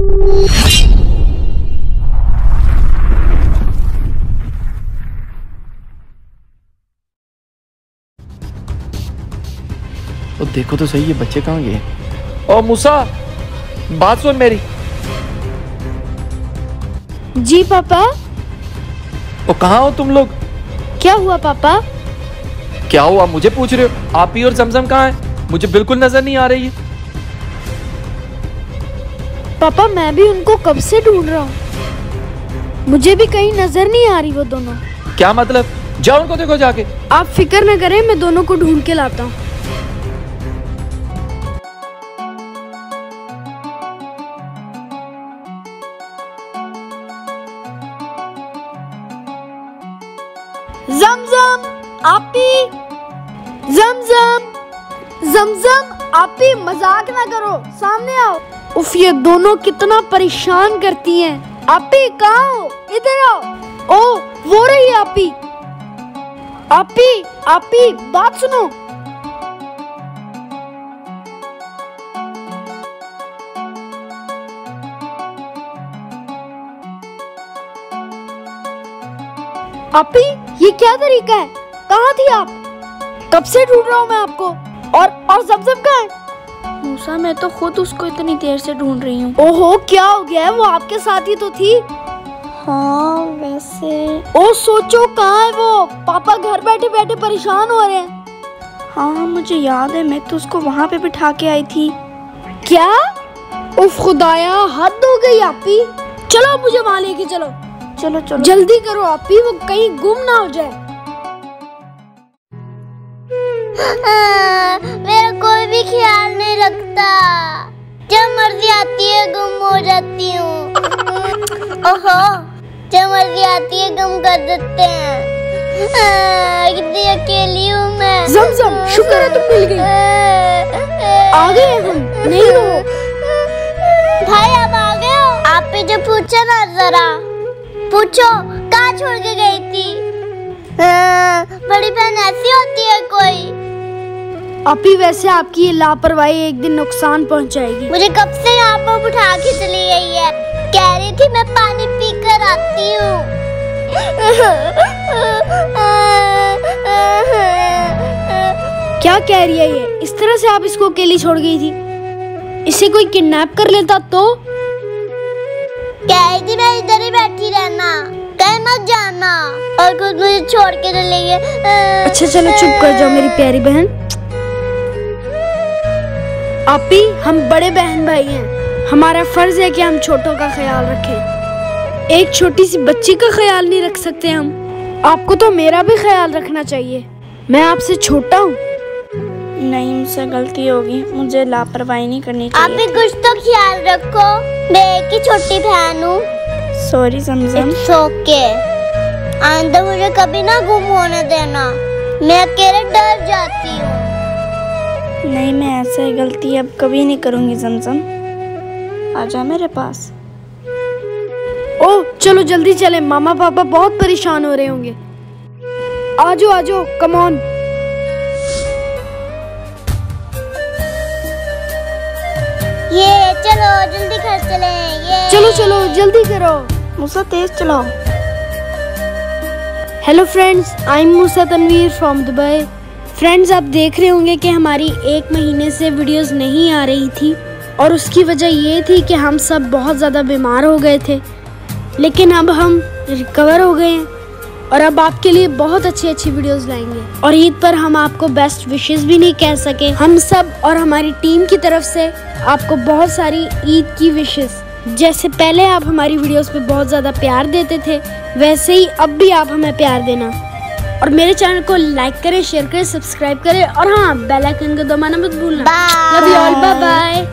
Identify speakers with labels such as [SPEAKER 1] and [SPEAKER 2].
[SPEAKER 1] तो देखो तो सही, ये बच्चे कहाँ गए? ओ मूसा, बात सुन मेरी।
[SPEAKER 2] जी पापा।
[SPEAKER 1] ओ कहाँ हो तुम लोग?
[SPEAKER 2] क्या हुआ पापा?
[SPEAKER 1] क्या हुआ मुझे पूछ रहे हो? आप ही और जमजम कहाँ है? मुझे बिल्कुल नजर नहीं आ रही है।
[SPEAKER 2] पापा मैं भी उनको कब से ढूंढ रहा हूँ, मुझे भी कहीं नजर नहीं आ रही वो दोनों।
[SPEAKER 1] क्या मतलब? जाओ उनको देखो जाके।
[SPEAKER 2] आप फिक्र न करें, मैं दोनों को ढूंढ के लाता हूँ। जमजम, आपी, जमजम, जमजम, आपी मजाक ना करो, सामने आओ। उफ, ये दोनों कितना परेशान करती हैं। आपी कहाँ हो? इधर आओ। ओ वो रही आपी। आपी, आपी बात सुनो। आपी ये क्या तरीका है? कहाँ थी आप? कब से ढूंढ रहा हूँ मैं आपको। और जमजम कहाँ है?
[SPEAKER 3] मूसा मैं तो खुद उसको इतनी देर से ढूंढ रही हूँ।
[SPEAKER 2] ओहो क्या हो गया है? वो आपके साथ ही तो थी।
[SPEAKER 3] हाँ वैसे।
[SPEAKER 2] ओ सोचो कहाँ है वो? पापा घर बैठे बैठे परेशान हो रहे हैं।
[SPEAKER 3] हाँ मुझे याद है, मैं तो उसको वहाँ पे बिठा के आई थी।
[SPEAKER 2] क्या? उफ खुदाया, हद हो गई आपी। चलो मुझे वहाँ लेके चलो।
[SPEAKER 3] चलो चलो
[SPEAKER 2] जल्दी करो आपी, वो कहीं गुम ना हो जाए।
[SPEAKER 4] मेरा कोई भी ख्याल नहीं रखता, जब मर्जी आती है गुम हो जाती हूँ। ओहो, जब मर्जी आती है गुम कर देते हैं। कितनी अकेली हूँ मैं।
[SPEAKER 2] जमजम शुक्र है तुम मिल गई। आ गए हम, नहीं रो।
[SPEAKER 4] भाई अब आ गए हो? आप पे जो पूछा ना, जरा पूछो कहाँ छोड़ के गई थी? बड़ी बहन ऐसी होती है कोई?
[SPEAKER 2] आपी वैसे आपकी ये लापरवाही एक दिन नुकसान पहुंचाएगी।
[SPEAKER 4] मुझे कब से यहाँ पर बिठा के चली गई है, कह रही थी मैं पानी पी कर आती हूँ।
[SPEAKER 2] क्या कह रही है ये? इस तरह से आप इसको अकेली छोड़ गई थी? इसे कोई किडनैप कर लेता तो?
[SPEAKER 4] कह रही थी मैं इधर ही बैठी रहना, कहीं मत जाना, और खुद मुझे छोड़ के चली गई।
[SPEAKER 2] अच्छा चलो चुप कर जाओ मेरी प्यारी बहन। आपी हम बड़े बहन भाई हैं, हमारा फर्ज है कि हम छोटों का ख्याल रखें। एक छोटी सी बच्ची का ख्याल नहीं रख सकते हम? आपको तो मेरा भी ख्याल रखना चाहिए, मैं आपसे छोटा हूँ।
[SPEAKER 3] नहीं मुझसे गलती होगी, मुझे लापरवाही नहीं करनी चाहिए।
[SPEAKER 4] आप भी कुछ तो ख्याल रखो, मैं एक ही छोटी बहन हूँ।
[SPEAKER 3] Sorry Zamzam.
[SPEAKER 4] It's okay. आइंदा मुझे कभी ना गुम होने देना, मैं अकेले डर जाती हूँ।
[SPEAKER 3] नहीं मैं ऐसे गलती अब कभी नहीं करूँगी जमजम, आजा मेरे पास।
[SPEAKER 2] ओह चलो जल्दी चले, मामा पापा बहुत परेशान हो रहे होंगे। आजो आजो, कम ऑन।
[SPEAKER 4] ये चलो जल्दी घर चले। ये
[SPEAKER 2] चलो चलो जल्दी करो।
[SPEAKER 3] मूसा तेज चलाओ।
[SPEAKER 2] Hello friends, I am Musa Tanveer from Dubai. Friends आप देख रहे होंगे कि हमारी 1 महीने से वीडियोस नहीं आ रही थी, और उसकी वजह ये थी कि हम सब बहुत ज़्यादा बीमार हो गए थे, लेकिन अब हम रिकवर हो गए हैं और अब आपके लिए बहुत अच्छी वीडियोस लाएंगे। और ईद पर हम आपको बेस्ट विशेस भी नहीं कह सके, हम सब और हमारी टीम की तरफ से आपको बहुत सारी ईद की विशेस। जैसे पहले आप हमारी वीडियोस पे बहुत ज़्यादा प्यार देते थे, वैसे ही अब भी आप हमें प्यार देना, और मेरे चैनल को लाइक करें, शेयर करें, सब्सक्राइब करें, और हाँ बेल आइकन को दबाना मत भूलना। Love you all, bye bye.